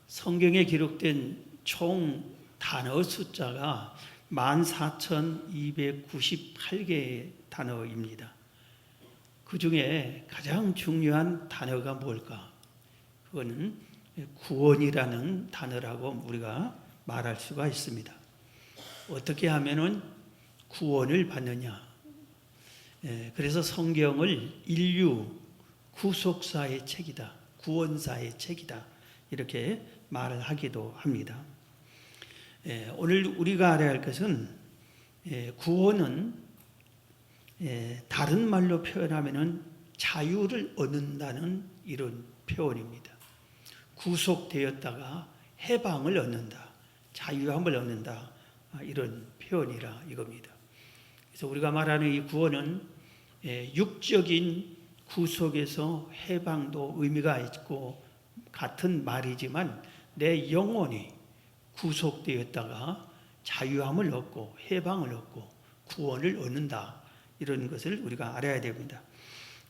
성경에 기록된 총 단어 숫자가 14,298개의 단어입니다. 그 중에 가장 중요한 단어가 뭘까? 그거는 구원이라는 단어라고 우리가 말할 수가 있습니다. 어떻게 하면은 구원을 받느냐? 그래서 성경을 인류 구속사의 책이다, 구원사의 책이다, 이렇게 말을 하기도 합니다. 오늘 우리가 알아야 할 것은 구원은 다른 말로 표현하면은 자유를 얻는다는 이런 표현입니다. 구속되었다가 해방을 얻는다, 자유함을 얻는다, 이런 표현이라 이겁니다. 그래서 우리가 말하는 이 구원은 육적인 구속에서 해방도 의미가 있고 같은 말이지만 내 영혼이 구속되었다가 자유함을 얻고 해방을 얻고 구원을 얻는다, 이런 것을 우리가 알아야 됩니다.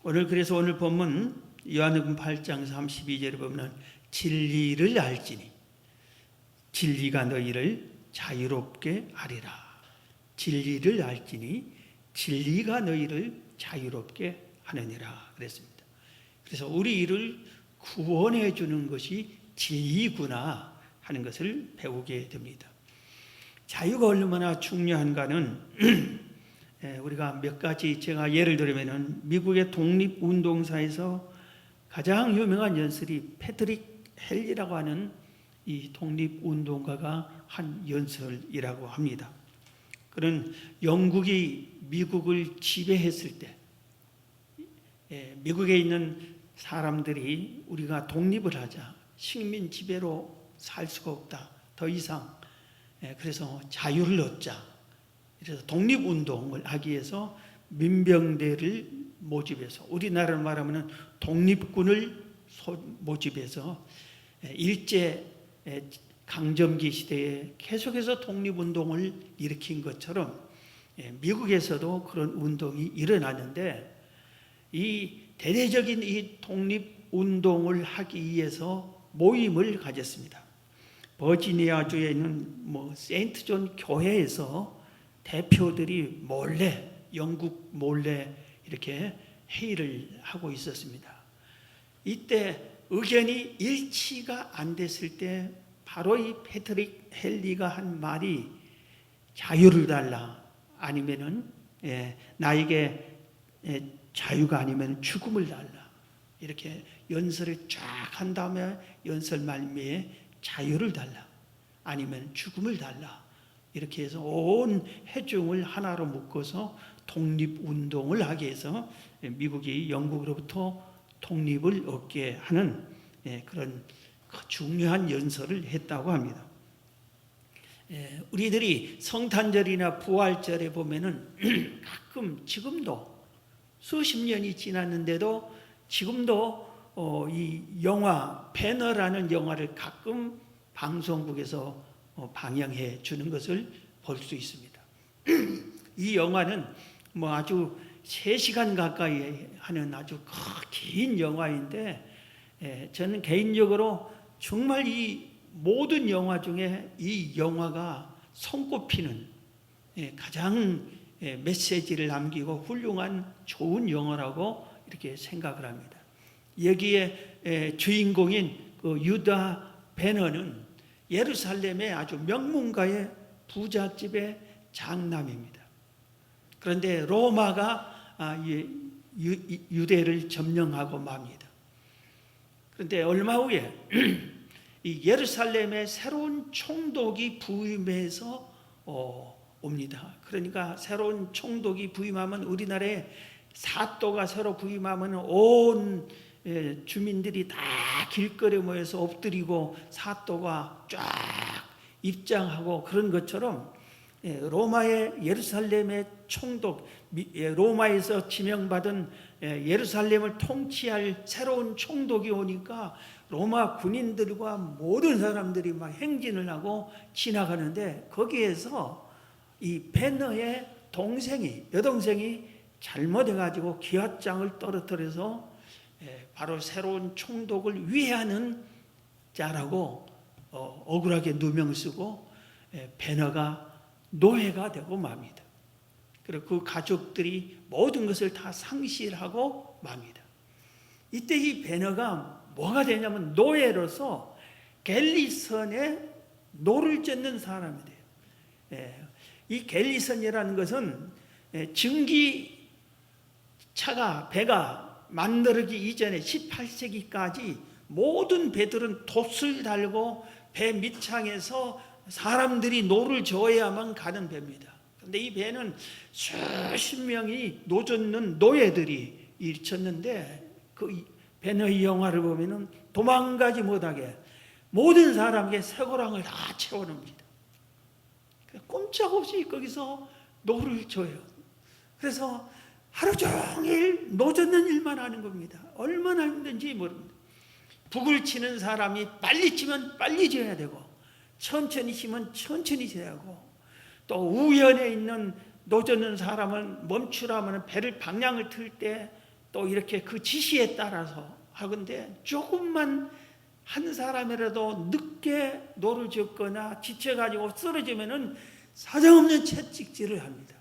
그래서 오늘 본문 요한복음 8장 32절에 보면 진리를 알지니 진리가 너희를 자유롭게 하리라. 진리를 알지니 진리가 너희를 자유롭게 하느니라 그랬습니다. 그래서 우리를 구원해 주는 것이 진리구나 하는 것을 배우게 됩니다. 자유가 얼마나 중요한가는 우리가 몇 가지, 제가 예를 들면은 미국의 독립운동사에서 가장 유명한 연설이 패트릭 헬리라고 하는 이 독립운동가가 한 연설이라고 합니다. 그는 영국이 미국을 지배했을 때 미국에 있는 사람들이 우리가 독립을 하자, 식민 지배로 살 수가 없다, 더 이상 그래서 자유를 얻자, 그래서 독립운동을 하기 위해서 민병대를 모집해서, 우리나라로 말하면 독립군을 모집해서 일제 강점기 시대에 계속해서 독립운동을 일으킨 것처럼 미국에서도 그런 운동이 일어났는데, 이 대대적인 이 독립운동을 하기 위해서 모임을 가졌습니다. 버지니아주에 있는 세인트 존 교회에서 대표들이 몰래, 영국 몰래 이렇게 회의를 하고 있었습니다. 이때 의견이 일치가 안 됐을 때 바로 이 패트릭 헬리가 한 말이 자유를 달라, 아니면은 나에게 자유가 아니면 죽음을 달라, 이렇게 연설을 쫙 한 다음에 연설 말미에 자유를 달라, 아니면 죽음을 달라, 이렇게 해서 온 회중을 하나로 묶어서 독립운동을 하기 위해서 미국이 영국으로부터 독립을 얻게 하는 그런 중요한 연설을 했다고 합니다. 우리들이 성탄절이나 부활절에 보면은 가끔 지금도 수십 년이 지났는데도 지금도 이 영화 배너라는 영화를 가끔 방송국에서 방영해 주는 것을 볼 수 있습니다. 이 영화는 아주 3시간 가까이 하는 아주 긴 영화인데, 저는 개인적으로 정말 이 모든 영화 중에 이 영화가 손꼽히는 가장 메시지를 남기고 훌륭한 좋은 영화라고 이렇게 생각을 합니다. 여기에 주인공인 그 유다 베너는 예루살렘의 아주 명문가의 부잣집의 장남입니다. 그런데 로마가 유대를 점령하고 맙니다. 그런데 얼마 후에 이 예루살렘에 새로운 총독이 부임해서 옵니다. 그러니까 새로운 총독이 부임하면, 우리나라에 사또가 새로 부임하면 온 주민들이 다 길거리에 모여서 엎드리고 사또가 쫙 입장하고, 그런 것처럼 로마의 예루살렘의 총독, 로마에서 지명받은 예루살렘을 통치할 새로운 총독이 오니까 로마 군인들과 모든 사람들이 막 행진을 하고 지나가는데, 거기에서 이 베너의 여동생이 잘못해가지고 기와장을 떨어뜨려서 바로 새로운 총독을 위하는 자라고 억울하게 누명을 쓰고 배너가 노예가 되고 맙니다. 그리고 그 가족들이 모든 것을 다 상실하고 맙니다. 이때 이 배너가 뭐가 되냐면 노예로서 갤리선에 노를 젓는 사람이 돼요. 이 갤리선이라는 것은 증기차가 배가 만들어지기 이전에 18세기까지 모든 배들은 돛을 달고 배 밑창에서 사람들이 노를 저어야만 가는 배입니다. 그런데 이 배는 수십 명이 노젓는 노예들이 일쳤는데 그 배너의 영화를 보면은 도망가지 못하게 모든 사람에게 쇠고랑을 다 채워놓습니다. 꼼짝없이 거기서 노를 줘요. 그래서 하루 종일 노젓는 일만 하는 겁니다. 얼마나 힘든지 모릅니다. 북을 치는 사람이 빨리 치면 빨리 져야 되고 천천히 치면 천천히 져야 하고 또 우연에 있는 노젓는 사람은 멈추라면 배를 방향을 틀 때 또 이렇게 그 지시에 따라서 하건데 조금만 한 사람이라도 늦게 노를 젓거나 지쳐가지고 쓰러지면은 사정없는 채찍질을 합니다.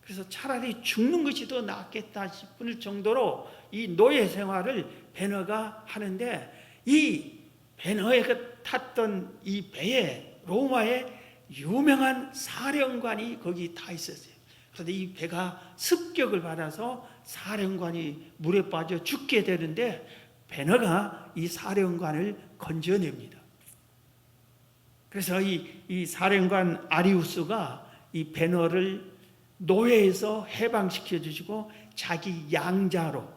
그래서 차라리 죽는 것이 더 낫겠다 싶을 정도로 이 노예 생활을 배너가 하는데 이 배너에 탔던 이 배에 로마의 유명한 사령관이 거기 타 있었어요. 그런데 이 배가 습격을 받아서 사령관이 물에 빠져 죽게 되는데 배너가 이 사령관을 건져냅니다. 그래서 이 사령관 아리우스가 이 배너를 노예에서 해방시켜 주시고 자기 양자로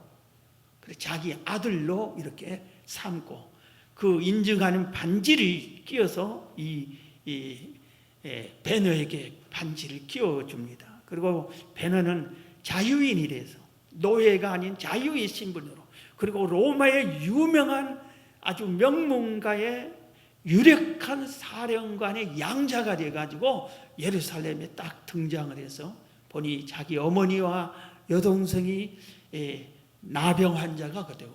자기 아들로 이렇게 삼고 그 인증하는 반지를 끼워서 이 배너에게 반지를 끼워줍니다. 그리고 배너는 자유인이 돼서 노예가 아닌 자유의 신분으로 그리고 로마의 유명한 아주 명문가의 유력한 사령관의 양자가 돼가지고 예루살렘에 딱 등장을 해서 보니 자기 어머니와 여동생이 나병 환자가 되고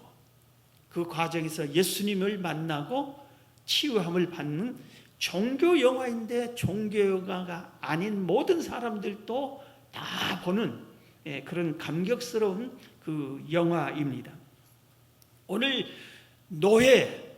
그 과정에서 예수님을 만나고 치유함을 받는 종교 영화인데 종교 영화가 아닌 모든 사람들도 다 보는 그런 감격스러운 그 영화입니다. 오늘 노예,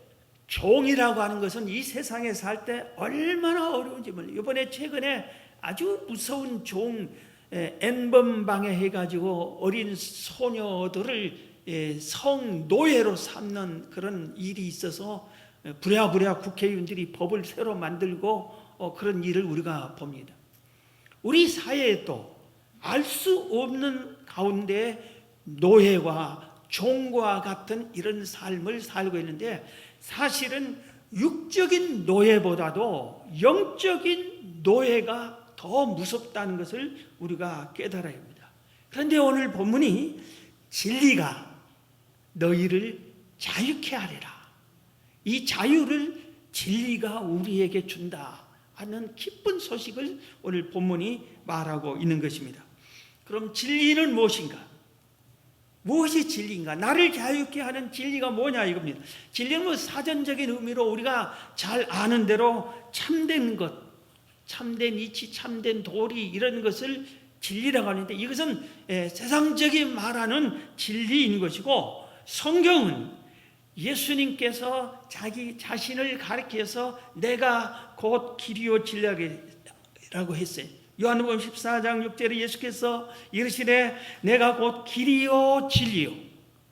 종이라고 하는 것은 이 세상에 살 때 얼마나 어려운지 몰라요. 이번에 최근에 아주 무서운 종 N번방해 해가지고 어린 소녀들을 성노예로 삼는 그런 일이 있어서 부랴부랴 국회의원들이 법을 새로 만들고 그런 일을 우리가 봅니다. 우리 사회에도 알 수 없는 가운데 노예와 종과 같은 이런 삶을 살고 있는데 사실은 육적인 노예보다도 영적인 노예가 더 무섭다는 것을 우리가 깨달아야 합니다. 그런데 오늘 본문이 진리가 너희를 자유케 하리라. 이 자유를 진리가 우리에게 준다 하는 기쁜 소식을 오늘 본문이 말하고 있는 것입니다. 그럼 진리는 무엇인가? 무엇이 진리인가? 나를 자유케 하는 진리가 뭐냐 이겁니다. 진리는 사전적인 의미로 우리가 잘 아는 대로 참된 것, 참된 이치, 참된 도리 이런 것을 진리라고 하는데 이것은 세상적인 말하는 진리인 것이고 성경은 예수님께서 자기 자신을 가리켜서 내가 곧 길이요 진리라고 했어요. 요한복음 14장 6절에 예수께서 이르시되 내가 곧 길이요 진리요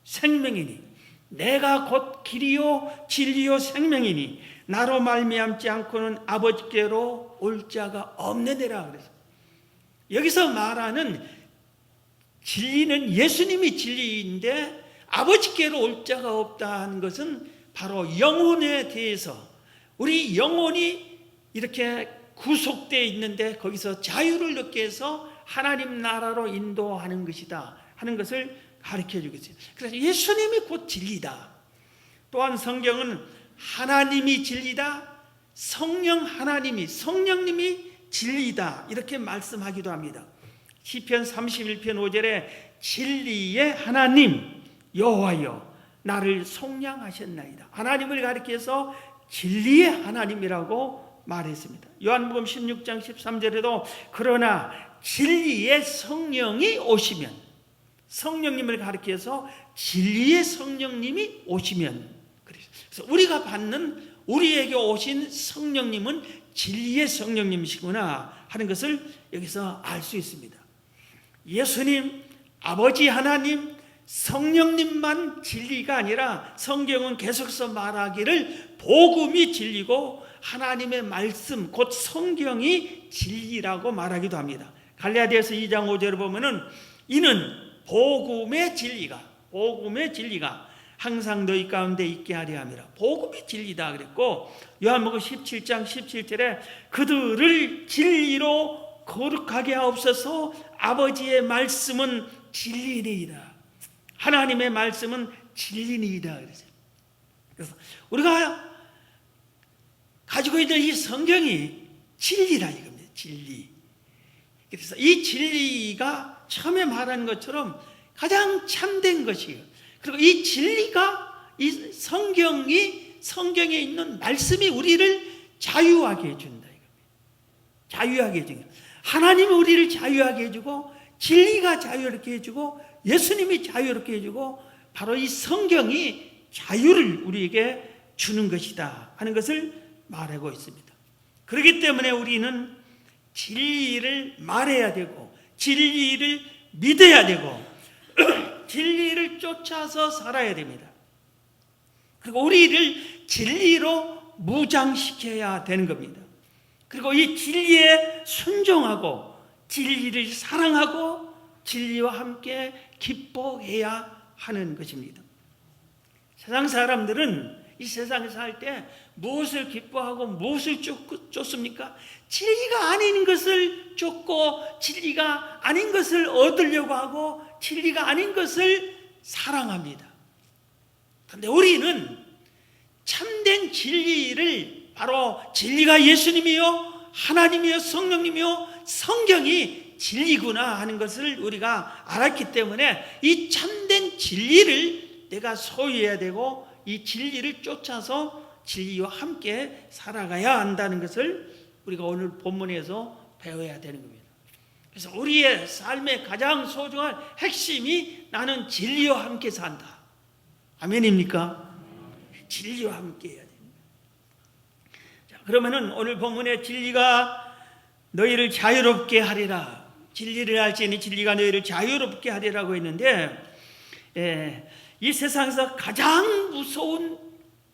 생명이니 내가 곧 길이요 진리요 생명이니 나로 말미암지 않고는 아버지께로 올 자가 없느니라 그래서 여기서 말하는 진리는 예수님이 진리인데 아버지께로 올 자가 없다는 것은 바로 영혼에 대해서 우리 영혼이 이렇게 구속되어 있는데 거기서 자유를 얻게 해서 하나님 나라로 인도하는 것이다 하는 것을 가르쳐 주고 있어요. 그래서 예수님이 곧 진리다. 또한 성경은 하나님이 진리다. 성령님이 진리다 이렇게 말씀하기도 합니다. 시편 31편 5절에 진리의 하나님 여호와여 나를 속량하셨나이다. 하나님을 가리켜서 진리의 하나님이라고 말했습니다. 요한복음 16장 13절에도 그러나 진리의 성령이 오시면, 성령님을 가리켜서 진리의 성령님이 오시면, 그래서 우리가 받는, 우리에게 오신 성령님은 진리의 성령님이시구나 하는 것을 여기서 알 수 있습니다. 예수님, 아버지 하나님, 성령님만 진리가 아니라 성경은 계속해서 말하기를 복음이 진리고 하나님의 말씀 곧 성경이 진리라고 말하기도 합니다. 갈라디아서 2장 5절에 보면은 이는 복음의 진리가 항상 너희 가운데 있게 하려 함이라. 복음이 진리다 그랬고, 요한복음 17장 17절에 그들을 진리로 거룩하게 하옵소서. 아버지의 말씀은 진리니이다. 하나님의 말씀은 진리니이다. 그래서 우리가 가지고 있는 이 성경이 진리라 이겁니다. 진리. 그래서 이 진리가 처음에 말한 것처럼 가장 참된 것이에요. 그리고 이 진리가, 이 성경에 있는 말씀이 우리를 자유하게 해준다 이겁니다. 자유하게 해준다. 하나님이 우리를 자유하게 해주고, 진리가 자유롭게 해주고, 예수님이 자유롭게 해주고, 바로 이 성경이 자유를 우리에게 주는 것이다 하는 것을 말하고 있습니다. 그렇기 때문에 우리는 진리를 말해야 되고, 진리를 믿어야 되고, 진리를 쫓아서 살아야 됩니다. 그리고 우리를 진리로 무장시켜야 되는 겁니다. 그리고 이 진리에 순종하고, 진리를 사랑하고, 진리와 함께 기뻐해야 하는 것입니다. 세상 사람들은 이 세상에 살 때 무엇을 기뻐하고 무엇을 쫓습니까? 진리가 아닌 것을 쫓고, 진리가 아닌 것을 얻으려고 하고, 진리가 아닌 것을 사랑합니다. 그런데 우리는 참된 진리를, 바로 진리가 예수님이요, 하나님이요, 성령님이요, 성경이 진리구나 하는 것을 우리가 알았기 때문에 이 참된 진리를 내가 소유해야 되고, 이 진리를 쫓아서 진리와 함께 살아가야 한다는 것을 우리가 오늘 본문에서 배워야 되는 겁니다. 그래서 우리의 삶의 가장 소중한 핵심이 나는 진리와 함께 산다. 아멘입니까? 진리와 함께 해야 됩니다. 자, 그러면은 오늘 본문의 진리가 너희를 자유롭게 하리라. 진리를 알지니 진리가 너희를 자유롭게 하리라고 했는데, 이 세상에서 가장 무서운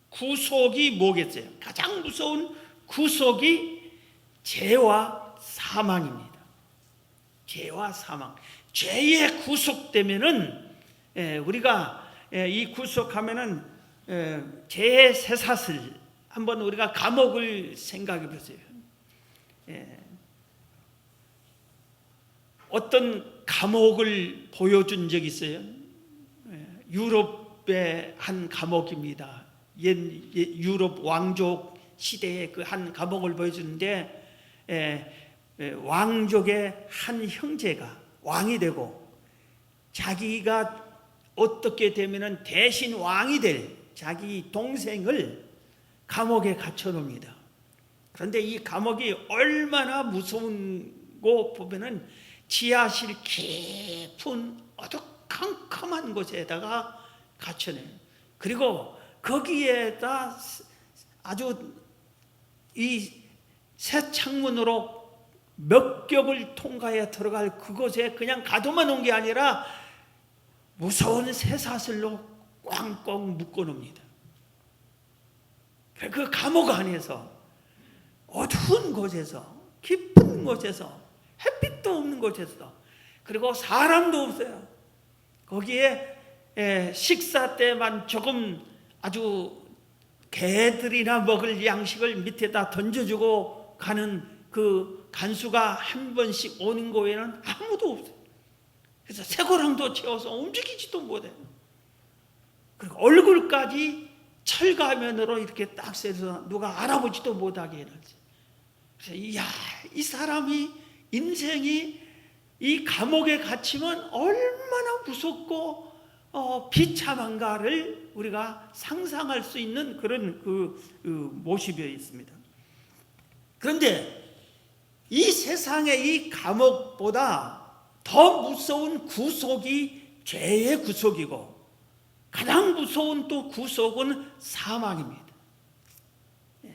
구속이 뭐겠어요? 가장 무서운 구속이 죄와 사망입니다. 죄와 사망. 죄에 구속되면은, 우리가 이 구속하면은 죄의 쇠사슬, 한번 우리가 감옥을 생각해 보세요. 어떤 감옥을 보여준 적이 있어요? 유럽의 한 감옥입니다. 옛 유럽 왕족 시대의 그 한 감옥을 보여주는데, 왕족의 한 형제가 왕이 되고, 자기가 어떻게 되면은 대신 왕이 될 자기 동생을 감옥에 갇혀 놓습니다. 그런데 이 감옥이 얼마나 무서운 거 보면은 지하실 깊은 어두컴컴한 곳에다가 갇혀내요. 그리고 거기에다 아주 이 새 창문으로 몇 겹을 통과해 들어갈 그곳에 그냥 가둬만 놓은 게 아니라 무서운 쇠사슬로 꽝꽝 묶어 놓습니다. 그 감옥 안에서, 어두운 곳에서, 깊은 곳에서, 햇빛도 없는 곳에서, 그리고 사람도 없어요. 거기에 식사 때만 조금 아주 개들이나 먹을 양식을 밑에다 던져주고 가는 그 간수가 한 번씩 오는 거 외에는 아무도 없어요. 그래서 쇠고랑도 채워서 움직이지도 못해요. 그리고 얼굴까지 철가면으로 이렇게 딱 세서 누가 알아보지도 못하게 해놨어요. 그래서 이 사람이, 인생이 이 감옥에 갇히면 얼마나 무섭고 비참한가를 우리가 상상할 수 있는 그런 모습이 있습니다. 그런데 이 세상의 이 감옥보다 더 무서운 구속이 죄의 구속이고, 가장 무서운 또 구속은 사망입니다.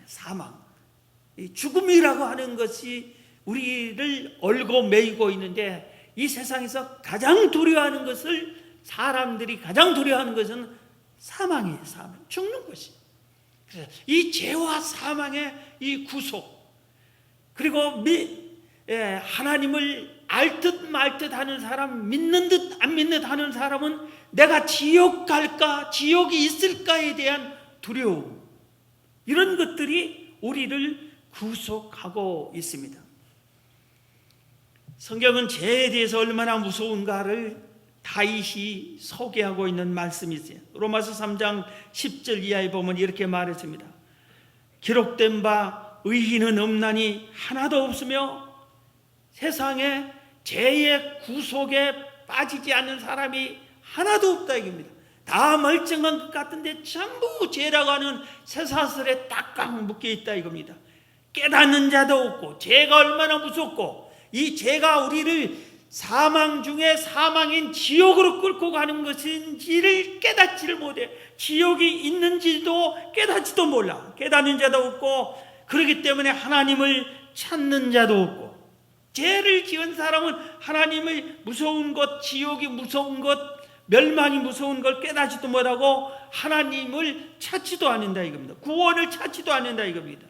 사망. 이 죽음이라고 하는 것이 우리를 얽어 매이고 있는데, 이 세상에서 가장 두려워하는 것을, 사람들이 가장 두려워하는 것은 사망이에요. 사망. 죽는 것이. 그래서 이 죄와 사망의 이 구속, 그리고 하나님을 알 듯 말 듯 하는 사람, 믿는 듯 안 믿는 듯 하는 사람은 내가 지옥 갈까, 지옥이 있을까에 대한 두려움, 이런 것들이 우리를 구속하고 있습니다. 성경은 죄에 대해서 얼마나 무서운가를 다윗이 소개하고 있는 말씀이 있어요. 로마서 3장 10절 이하에 보면 이렇게 말했습니다. 기록된 바 의인은 없나니 하나도 없으며 세상에 죄의 구속에 빠지지 않는 사람이 하나도 없다 이겁니다. 다 멀쩡한 것 같은데 전부 죄라고 하는 쇠사슬에 딱딱 묶여 있다 이겁니다. 깨닫는 자도 없고, 죄가 얼마나 무섭고, 이 죄가 우리를 사망 중에 사망인 지옥으로 끌고 가는 것인지를 깨닫지를 못해. 지옥이 있는지도 깨닫지도 몰라. 깨닫는 자도 없고, 그렇기 때문에 하나님을 찾는 자도 없고, 죄를 지은 사람은 하나님의 무서운 것, 지옥이 무서운 것, 멸망이 무서운 걸 깨닫지도 못하고 하나님을 찾지도 않는다 이겁니다. 구원을 찾지도 않는다 이겁니다.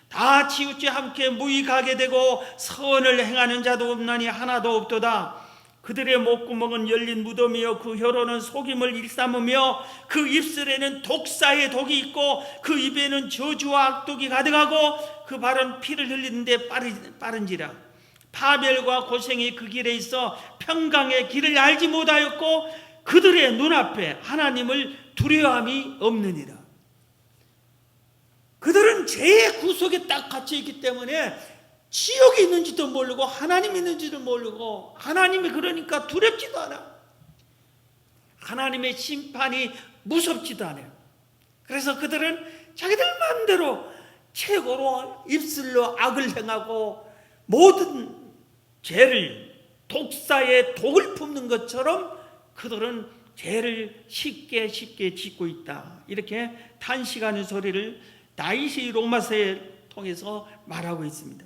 다 치우쳐 함께 무익하게 되고 선을 행하는 자도 없나니 하나도 없도다. 그들의 목구멍은 열린 무덤이요 그 혀로는 속임을 일삼으며 그 입술에는 독사의 독이 있고 그 입에는 저주와 악독이 가득하고 그 발은 피를 흘리는데 빠른지라. 파멸과 고생이 그 길에 있어 평강의 길을 알지 못하였고 그들의 눈앞에 하나님을 두려움이 없느니라. 그들은 죄의 구속에 딱 갇혀있기 때문에 지옥이 있는지도 모르고 하나님이 있는지도 모르고, 하나님이 그러니까 두렵지도 않아. 하나님의 심판이 무섭지도 않아요. 그래서 그들은 자기들 마음대로 최고로 입술로 악을 행하고 모든 죄를, 독사의 독을 품는 것처럼 그들은 죄를 쉽게 짓고 있다. 이렇게 탄식하는 소리를 다윗이 로마서에 통해서 말하고 있습니다.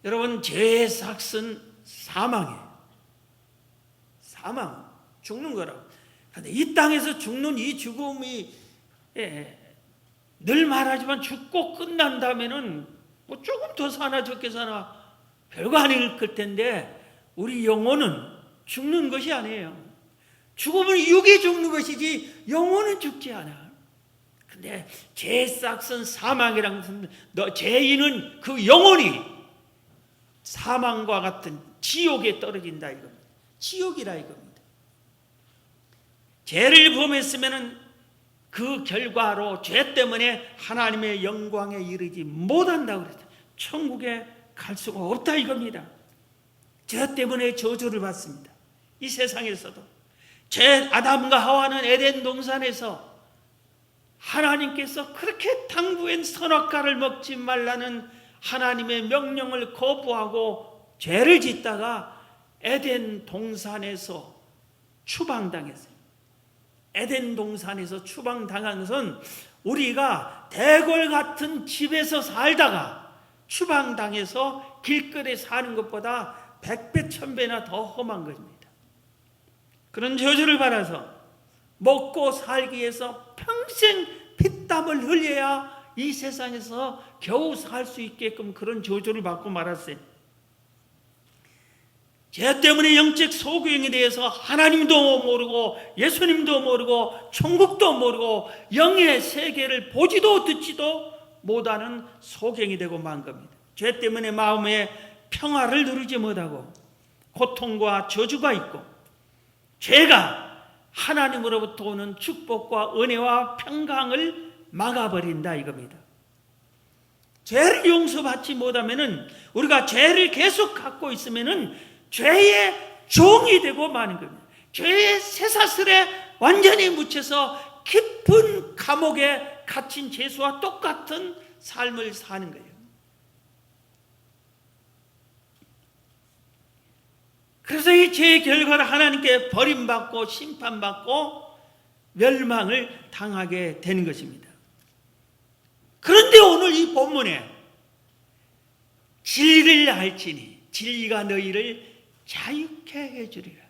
여러분, 죄의 삭은 사망이에요. 사망, 죽는 거라고. 그런데 이 땅에서 죽는 이 죽음이 늘 말하지만 죽고 끝난다면은 뭐 조금 더 사나 적게 사나 별거 아닐 텐데, 우리 영혼은 죽는 것이 아니에요. 죽음은 육이 죽는 것이지 영혼은 죽지 않아. 근데 죄의 삭은 사망이라는 것은 죄인은 그 영혼이 사망과 같은 지옥에 떨어진다 이겁니다. 지옥이라 이겁니다. 죄를 범했으면 그 결과로 죄 때문에 하나님의 영광에 이르지 못한다고 그랬어요. 천국에 갈 수가 없다 이겁니다. 죄 때문에 저주를 받습니다. 이 세상에서도 아담과 하와는 에덴 동산에서 하나님께서 그렇게 당부한 선악과를 먹지 말라는 하나님의 명령을 거부하고 죄를 짓다가 에덴 동산에서 추방당했어요. 에덴 동산에서 추방당한 것은 우리가 대궐 같은 집에서 살다가 추방당해서 길거리에 사는 것보다 100배, 1000배나 더 험한 것입니다. 그런 저주를 받아서 먹고 살기 위해서 평생 피땀을 흘려야 이 세상에서 겨우 살 수 있게끔 그런 저주를 받고 말았어요. 죄 때문에 영적 소경이 되어서 하나님도 모르고 예수님도 모르고 천국도 모르고 영의 세계를 보지도 듣지도 못하는 소경이 되고 만 겁니다. 죄 때문에 마음에 평화를 누리지 못하고 고통과 저주가 있고, 죄가 하나님으로부터 오는 축복과 은혜와 평강을 막아버린다 이겁니다. 죄를 용서받지 못하면은, 우리가 죄를 계속 갖고 있으면은 죄의 종이 되고 마는 겁니다. 죄의 쇠사슬에 완전히 묻혀서 깊은 감옥에 갇힌 죄수와 똑같은 삶을 사는 거예요. 그래서 이 죄의 결과를 하나님께 버림받고 심판받고 멸망을 당하게 되는 것입니다. 그런데 오늘 이 본문에 진리를 알지니 진리가 너희를 자유케 해주리라.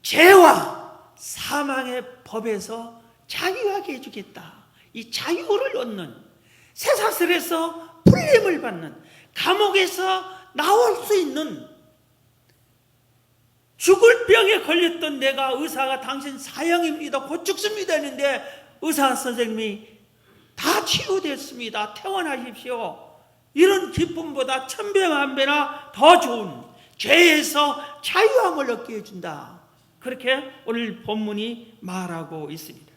죄와 사망의 법에서 자유하게 해주겠다. 이 자유를 얻는, 쇠사슬에서 풀림을 받는, 감옥에서 나올 수 있는, 죽을 병에 걸렸던 내가 의사가 당신 사형입니다, 곧 죽습니다 했는데 의사 선생님이 다 치유됐습니다, 퇴원하십시오, 이런 기쁨보다 천배만배나 더 좋은 죄에서 자유함을 얻게 해준다. 그렇게 오늘 본문이 말하고 있습니다.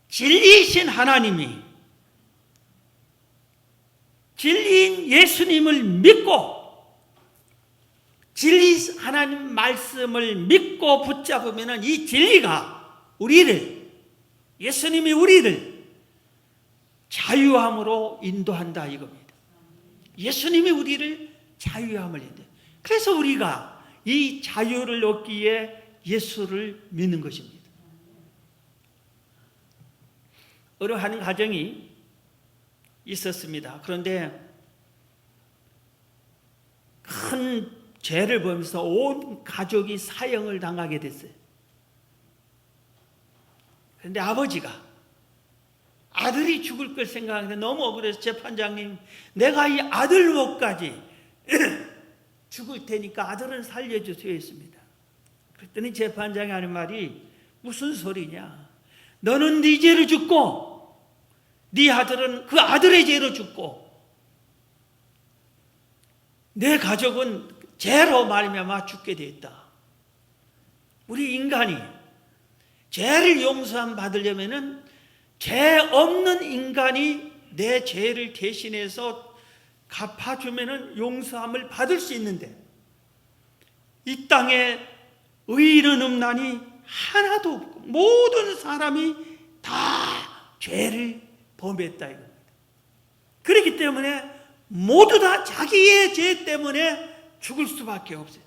진리이신 하나님이 진리인 예수님을 믿고 진리 하나님 말씀을 믿고 붙잡으면 이 진리가 우리를, 예수님이 우리를 자유함으로 인도한다 이겁니다. 예수님이 우리를 자유함을 인도해요. 그래서 우리가 이 자유를 얻기에 예수를 믿는 것입니다. 어느 한 가정이 있었습니다. 그런데 큰 죄를 범해서 온 가족이 사형을 당하게 됐어요. 그런데 아버지가 아들이 죽을 걸 생각하는데 너무 억울해서 재판장님, 내가 이 아들 목까지 죽을 테니까 아들은 살려주세요 했습니다. 그랬더니 재판장이 하는 말이 무슨 소리냐, 너는 네 죄로 죽고 네 아들은 그 아들의 죄로 죽고 내 가족은 죄로 말미암아 죽게 되었다. 우리 인간이 죄를 용서함 받으려면은 죄 없는 인간이 내 죄를 대신해서 갚아주면은 용서함을 받을 수 있는데 이 땅에 의인은 없나니 하나도 없고 모든 사람이 다 죄를 범했다 이겁니다. 그렇기 때문에 모두 다 자기의 죄 때문에 죽을 수밖에 없어요.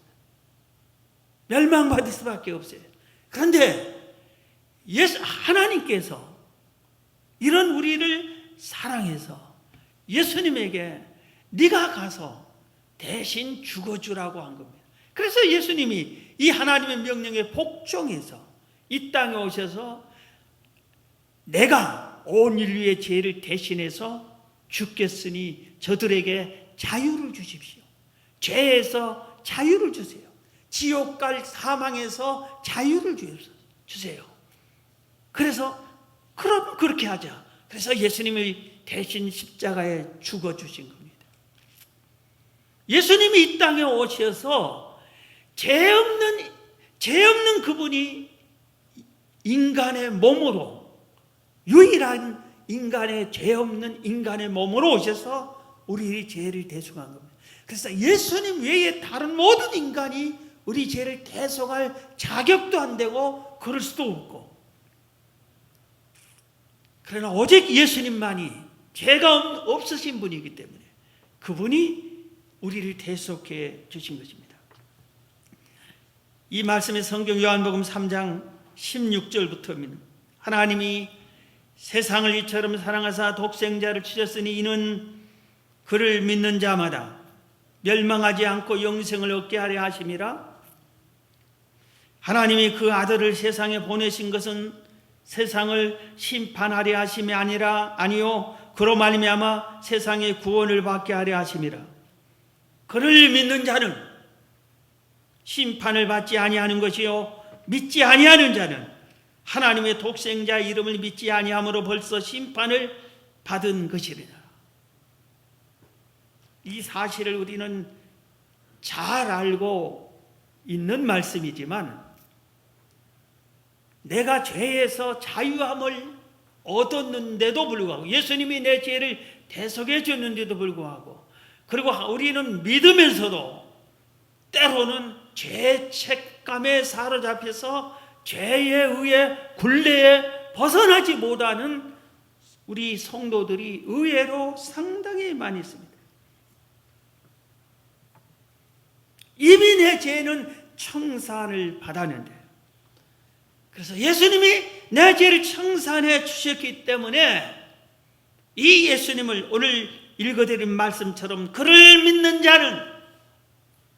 멸망받을 수밖에 없어요. 그런데 하나님께서 이런 우리를 사랑해서 예수님에게 네가 가서 대신 죽어주라고 한 겁니다. 그래서 예수님이 이 하나님의 명령에 복종해서 이 땅에 오셔서 내가 온 인류의 죄를 대신해서 죽겠으니 저들에게 자유를 주십시오. 죄에서 자유를 주세요. 지옥 갈 사망에서 자유를 주세요. 그래서 그럼 그렇게 하자. 그래서 예수님이 대신 십자가에 죽어주신 겁니다. 예수님이 이 땅에 오셔서 죄 없는 그분이 인간의 몸으로, 유일한 인간의 죄 없는 인간의 몸으로 오셔서 우리의 죄를 대속한 겁니다. 그래서 예수님 외에 다른 모든 인간이 우리 죄를 대속할 자격도 안 되고 그럴 수도 없고, 그러나 오직 예수님만이 죄가 없으신 분이기 때문에 그분이 우리를 대속해 주신 것입니다. 이 말씀의 성경 요한복음 3장 16절부터입니다. 하나님이 세상을 이처럼 사랑하사 독생자를 주셨으니 이는 그를 믿는 자마다 멸망하지 않고 영생을 얻게 하려 하심이라. 하나님이 그 아들을 세상에 보내신 것은 세상을 심판하려 하심이 아니요 그로 말미암아 세상의 구원을 받게 하려 하심이라. 그를 믿는 자는 심판을 받지 아니하는 것이요 믿지 아니하는 자는 하나님의 독생자의 이름을 믿지 아니함으로 벌써 심판을 받은 것이리라. 이 사실을 우리는 잘 알고 있는 말씀이지만 내가 죄에서 자유함을 얻었는데도 불구하고, 예수님이 내 죄를 대속해 줬는데도 불구하고, 그리고 우리는 믿으면서도 때로는 죄책감에 사로잡혀서 죄에 의해 굴레에 벗어나지 못하는 우리 성도들이 의외로 상당히 많이 있습니다. 이미 내 죄는 청산을 받았는데, 그래서 예수님이 내 죄를 청산해 주셨기 때문에 이 예수님을 오늘 읽어드린 말씀처럼 그를 믿는 자는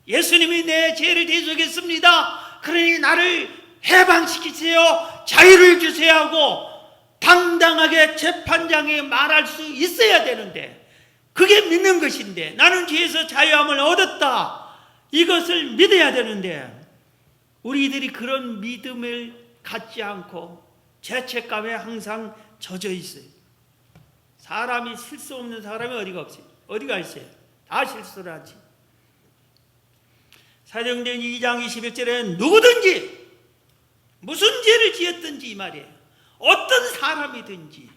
예수님이 내 죄를 대속했습니다, 그러니 나를 해방시키세요, 자유를 주세요 하고 당당하게 재판장에 말할 수 있어야 되는데, 그게 믿는 것인데, 나는 죄에서 자유함을 얻었다, 이것을 믿어야 되는데 우리들이 그런 믿음을 갖지 않고 죄책감에 항상 젖어 있어요. 사람이 실수 없는 사람이 어디가 있어요? 다 실수를 하지. 사도행전 2장 21절에 누구든지 무슨 죄를 지었든지 이 말이에요. 어떤 사람이든지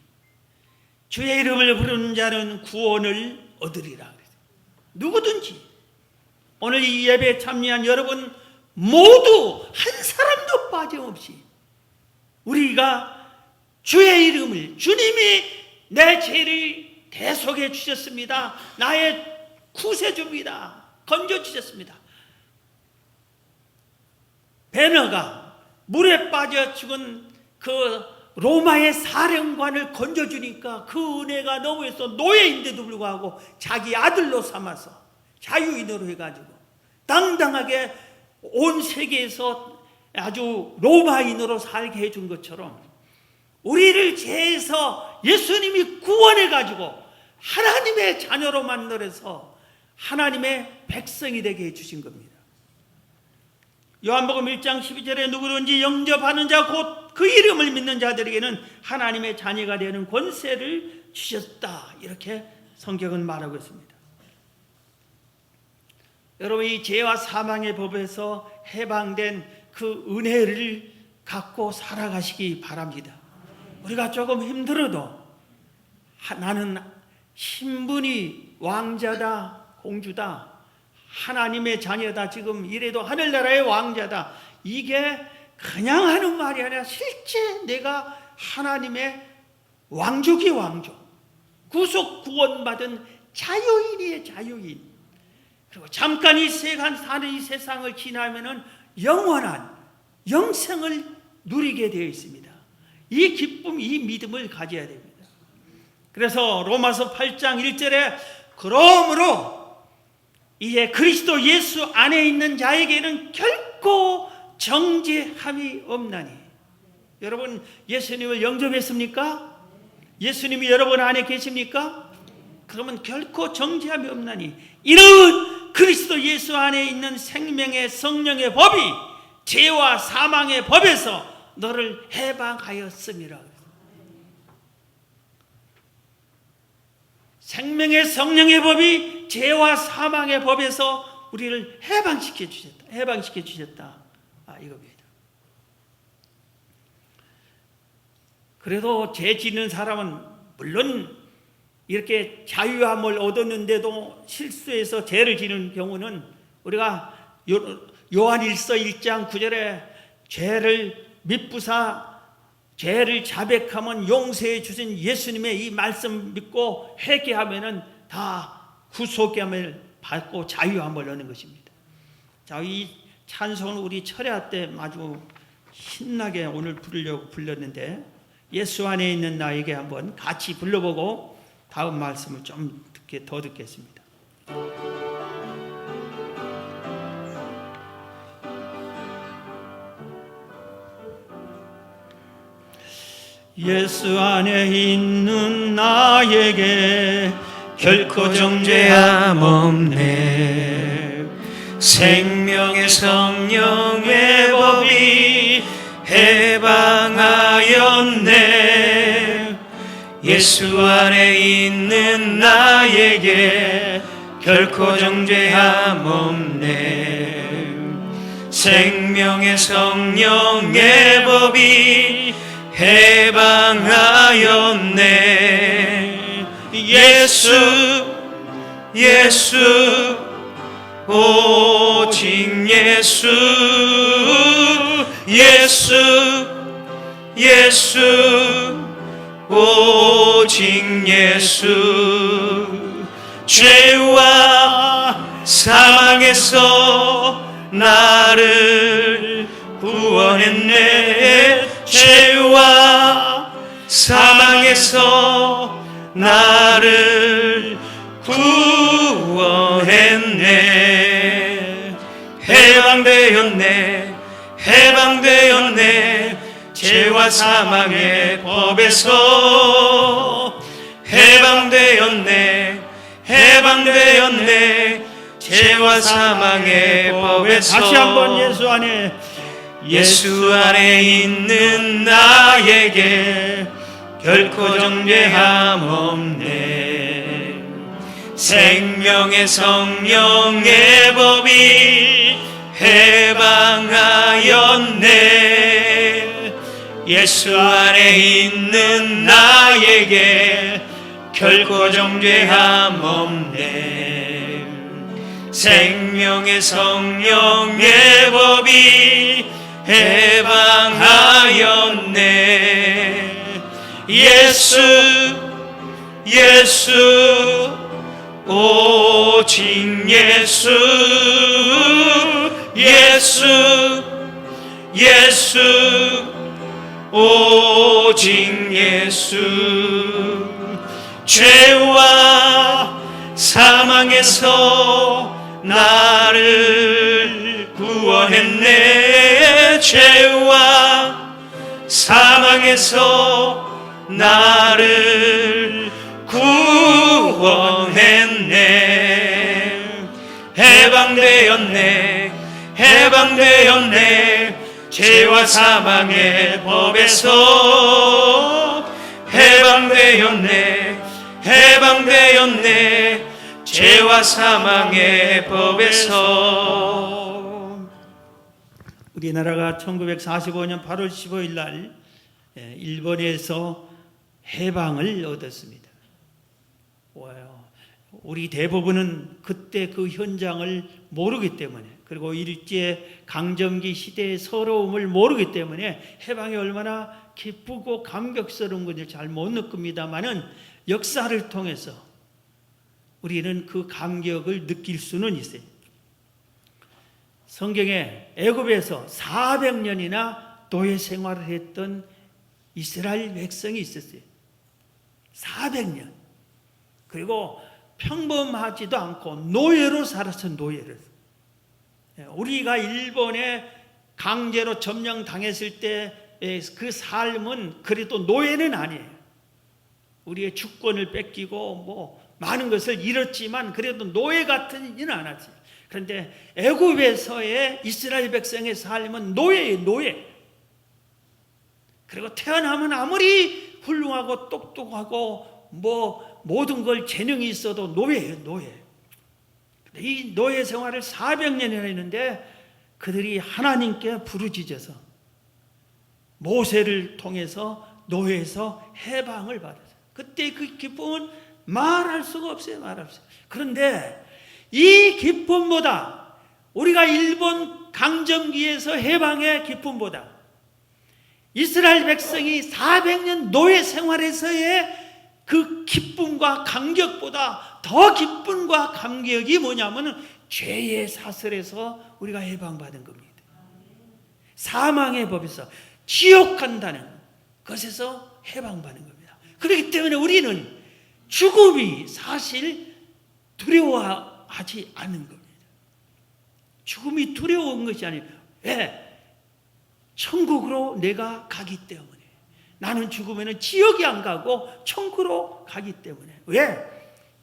주의 이름을 부르는 자는 구원을 얻으리라. 누구든지. 오늘 이 예배에 참여한 여러분 모두 한 사람도 빠짐없이 우리가 주의 이름을, 주님이 내 죄를 대속해 주셨습니다, 나의 구세주입니다, 건져 주셨습니다. 베너가 물에 빠져 죽은 그 로마의 사령관을 건져주니까 그 은혜가 너무해서 노예인데도 불구하고 자기 아들로 삼아서 자유인으로 해가지고 당당하게 온 세계에서 아주 로마인으로 살게 해준 것처럼 우리를 죄에서 예수님이 구원해가지고 하나님의 자녀로 만들어서 하나님의 백성이 되게 해주신 겁니다. 요한복음 1장 12절에 누구든지 영접하는 자 곧 그 이름을 믿는 자들에게는 하나님의 자녀가 되는 권세를 주셨다, 이렇게 성경은 말하고 있습니다. 여러분, 이 죄와 사망의 법에서 해방된 그 은혜를 갖고 살아가시기 바랍니다. 우리가 조금 힘들어도 나는 신분이 왕자다, 공주다, 하나님의 자녀다, 지금 이래도 하늘나라의 왕자다, 이게 그냥 하는 말이 아니라 실제 내가 하나님의 왕족이 왕족, 구속 구원받은 자유인이에요, 자유인. 그리고 잠깐 이 세상을 지나면은 영원한 영생을 누리게 되어 있습니다. 이 기쁨, 이 믿음을 가져야 됩니다. 그래서 로마서 8장 1절에 그러므로 이제 그리스도 예수 안에 있는 자에게는 결코 정죄함이 없나니. 여러분, 예수님을 영접했습니까? 예수님이 여러분 안에 계십니까? 그러면 결코 정죄함이 없나니 이런 그리스도 예수 안에 있는 생명의 성령의 법이 죄와 사망의 법에서 너를 해방하였음이라. 생명의 성령의 법이 죄와 사망의 법에서 우리를 해방시켜 주셨다. 이겁니다. 그래도 죄 짓는 사람은 물론 이렇게 자유함을 얻었는데도 실수해서 죄를 지는 경우는 우리가 요한일서 1장 9절에 죄를 미쁘사 죄를 자백하면 용서해 주신 예수님의 이 말씀 믿고 회개하면은 다 구속함을 받고 자유함을 얻는 것입니다. 자, 이 찬송을 우리 철야 때 아주 신나게 오늘 부르려고 불렀는데 예수 안에 있는 나에게 한번 같이 불러보고 다음 말씀을 좀 더 듣겠습니다. 예수 안에 있는 나에게 결코 정죄함 없네. 생명의 성령의 법이 해방하였네. 예수 안에 있는 나에게 결코 정죄함 없네. 생명의 성령의 법이 해방하였네. 예수 오 오직 예수 예수 예수 오직 예수 죄와 사망에서 나를 구원했네 죄와 사망에서 나를 구원했네 해방되었네 해방되었네 죄와 사망의 법에서 해방되었네 해방되었네 죄와 사망의 법에서 다시 한번 예수 안에 예수 안에 있는 나에게 결코 정죄함 없네 생명의 성령의 법이 해방하였네 예수 안에 있는 나에게 결코 정죄함 없네 생명의 성령의 법이 해방하였네 예수 예수 오직 예수 예수 예수 오직 예수 죄와 사망에서 나를 구원했네 죄와 사망에서 나를 구원했네 해방되었네 해방되었네 죄와 사망의 법에서 해방되었네 해방되었네 죄와 사망의 법에서 우리나라가 1945년 8월 15일 날 일본에서 해방을 얻었습니다. 우리 대부분은 그때 그 현장을 모르기 때문에 그리고 일제 강점기 시대의 서러움을 모르기 때문에 해방이 얼마나 기쁘고 감격스러운 건지 잘 못 느낍니다만은 역사를 통해서 우리는 그 감격을 느낄 수는 있어요. 성경에 애굽에서 400년이나 노예 생활을 했던 이스라엘 백성이 있었어요. 400년. 그리고 평범하지도 않고 노예로 살았어. 노예를. 우리가 일본에 강제로 점령당했을 때 그 삶은 그래도 노예는 아니에요. 우리의 주권을 뺏기고 뭐 많은 것을 잃었지만 그래도 노예 같은 일은 않았어요. 그런데 애굽에서의 이스라엘 백성의 삶은 노예예요. 노예. 그리고 태어나면 아무리 훌륭하고 똑똑하고 뭐 모든 걸 재능이 있어도 노예예요. 노예. 이 노예 생활을 400년이나 했는데 그들이 하나님께 부르짖어서 모세를 통해서 노예에서 해방을 받았어요. 그때 그 기쁨은 말할 수가 없어요. 말할 수 없어요. 그런데 이 기쁨보다 우리가 일본 강점기에서 해방의 기쁨보다 이스라엘 백성이 400년 노예 생활에서의 그 기쁨과 감격보다 더 기쁨과 감격이 뭐냐면 죄의 사슬에서 우리가 해방받은 겁니다. 사망의 법에서 지옥 간다는 것에서 해방받는 겁니다. 그렇기 때문에 우리는 죽음이 사실 두려워하지 않는 겁니다. 죽음이 두려운 것이 아니에요. 왜? 천국으로 내가 가기 때문에. 나는 죽으면 지옥이 안 가고 천국으로 가기 때문에. 왜?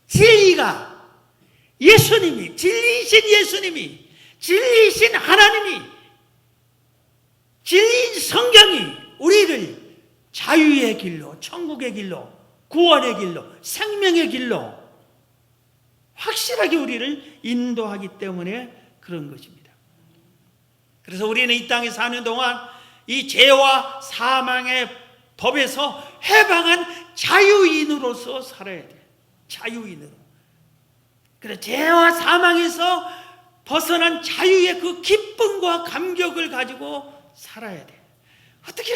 진리가 예수님이, 진리이신 예수님이, 진리이신 하나님이, 진리인 성경이 우리를 자유의 길로, 천국의 길로, 구원의 길로, 생명의 길로 확실하게 우리를 인도하기 때문에 그런 것입니다. 그래서 우리는 이 땅에 사는 동안 이 죄와 사망의 법에서 해방한 자유인으로서 살아야 돼요. 자유인으로. 그래서 죄와 사망에서 벗어난 자유의 그 기쁨과 감격을 가지고 살아야 돼. 어떻게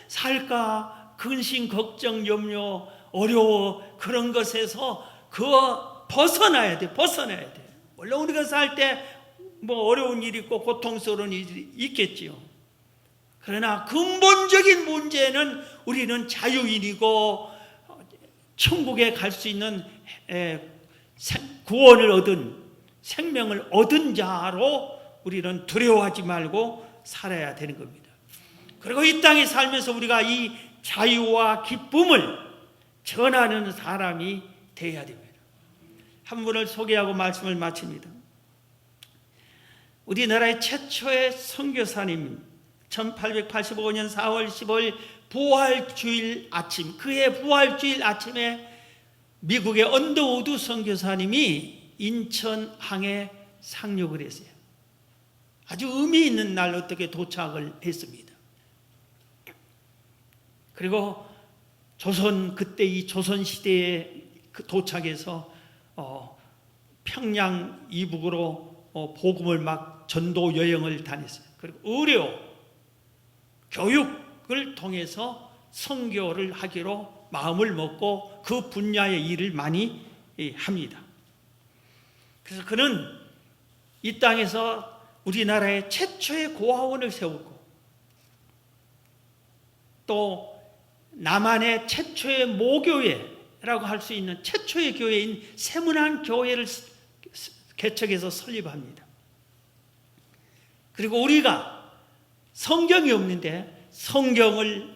살까? 근심, 걱정, 염려, 어려워 그런 것에서 그거 벗어나야 돼. 벗어나야 돼. 물론 우리가 살 때 뭐 어려운 일이 있고 고통스러운 일이 있겠지요. 그러나 근본적인 문제는 우리는 자유인이고 천국에 갈 수 있는 구원을 얻은 생명을 얻은 자로 우리는 두려워하지 말고 살아야 되는 겁니다. 그리고 이 땅에 살면서 우리가 이 자유와 기쁨을 전하는 사람이 되어야 됩니다. 한 분을 소개하고 말씀을 마칩니다. 우리나라의 최초의 선교사님, 1885년 4월 15일 부활주일 아침, 그해 부활주일 아침에 미국의 언더우드 선교사님이 인천항에 상륙을 했어요. 아주 의미 있는 날 어떻게 도착을 했습니다. 그리고 그때 이 조선시대에 도착해서 평양 이북으로 복음을 막 전도 여행을 다녔어요. 그리고 의료, 교육을 통해서 선교를 하기로 마음을 먹고 그 분야의 일을 많이 합니다. 그래서 그는 이 땅에서 우리나라의 최초의 고아원을 세우고 또 남한의 최초의 모교회라고 할 수 있는 최초의 교회인 세문안 교회를 개척해서 설립합니다. 그리고 우리가 성경이 없는데 성경을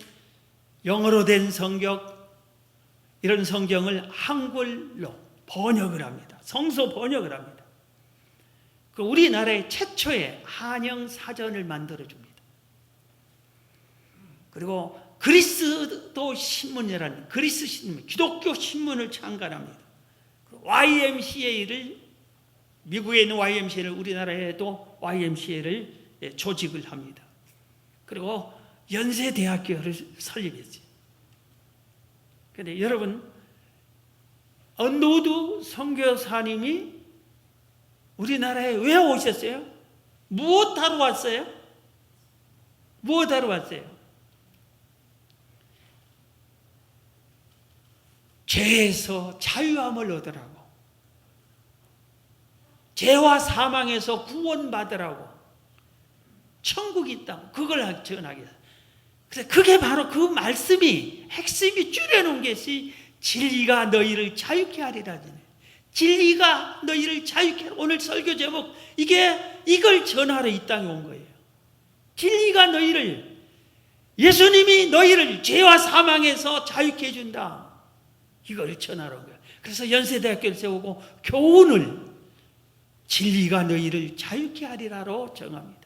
영어로 된 성경, 이런 성경을 한글로 번역을 합니다. 성서 번역을 합니다. 그 우리나라의 최초의 한영 사전을 만들어줍니다. 그리고 그리스도 신문이라는 그리스 신문, 기독교 신문을 창간합니다. YMCA를 미국에 있는 YMCA를 우리나라에도 YMCA를 조직을 합니다. 그리고 연세대학교를 설립했어요. 그런데 여러분, 언더우드 선교사님이 우리나라에 왜 오셨어요? 무엇하러 왔어요? 무엇하러 왔어요? 죄에서 자유함을 얻으라고, 죄와 사망에서 구원받으라고, 천국이 있다고 그걸 전하게 해요. 그래서 그게 바로 그 말씀이 핵심이 줄여놓은 것이 진리가 너희를 자유케 하리라. 진리가 너희를 자유케 하리라. 오늘 설교 제목 이걸 전하러 이 땅에 온 거예요. 진리가 너희를, 예수님이 너희를 죄와 사망에서 자유케 해준다. 이걸 전하러 온 거예요. 그래서 연세대학교를 세우고 교훈을 진리가 너희를 자유케 하리라로 정합니다.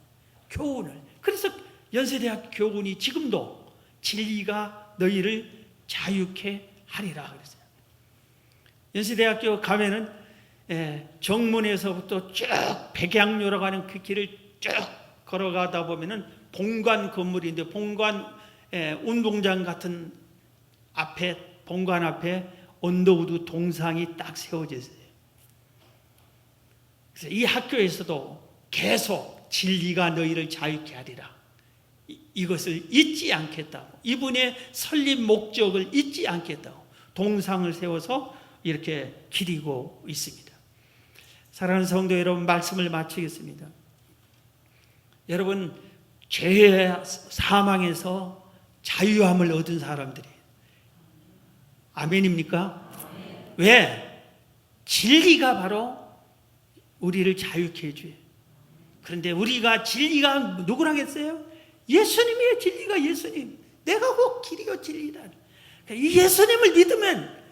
교훈을. 그래서 연세대학 교훈이 지금도 진리가 너희를 자유케 하리라 그랬어요. 연세대학교 가면은 정문에서부터 쭉 백양로라고 하는 그 길을 쭉 걸어가다 보면은 본관 건물인데 본관 운동장 같은 앞에, 본관 앞에 언더우드 동상이 딱 세워져 있어요. 그래서 이 학교에서도 계속 진리가 너희를 자유케 하리라, 이것을 잊지 않겠다고, 이분의 설립 목적을 잊지 않겠다고 동상을 세워서 이렇게 기리고 있습니다. 사랑하는 성도 여러분, 말씀을 마치겠습니다. 여러분, 죄의 사망에서 자유함을 얻은 사람들이에요. 아멘입니까? 아멘. 왜? 진리가 바로 우리를 자유케 해줘요. 그런데 우리가 진리가 누구라 했어요? 예수님이에요. 진리가 예수님. 내가 곧 길이요 진리다. 이 예수님을 믿으면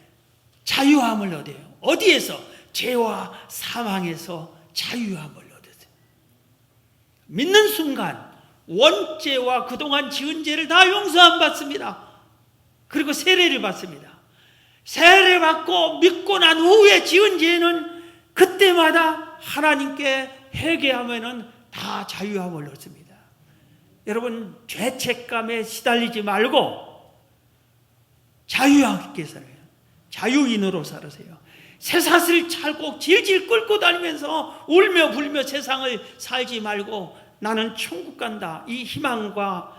자유함을 얻어요. 어디에서? 죄와 사망에서 자유함을 얻었어요. 믿는 순간 원죄와 그동안 지은 죄를 다 용서함 받습니다. 그리고 세례를 받습니다. 세례 받고 믿고 난 후에 지은 죄는 그때마다 하나님께 회개하면은 다 자유함을 얻습니다. 여러분, 죄책감에 시달리지 말고 자유하게 살아요. 자유인으로 살으세요. 쇠사슬 찰고 질질 끌고 다니면서 울며 불며 세상을 살지 말고 나는 천국 간다, 이 희망과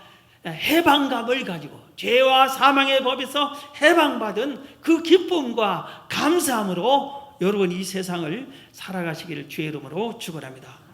해방감을 가지고 죄와 사망의 법에서 해방받은 그 기쁨과 감사함으로 여러분 이 세상을 살아가시기를 주의 이름으로 축원합니다.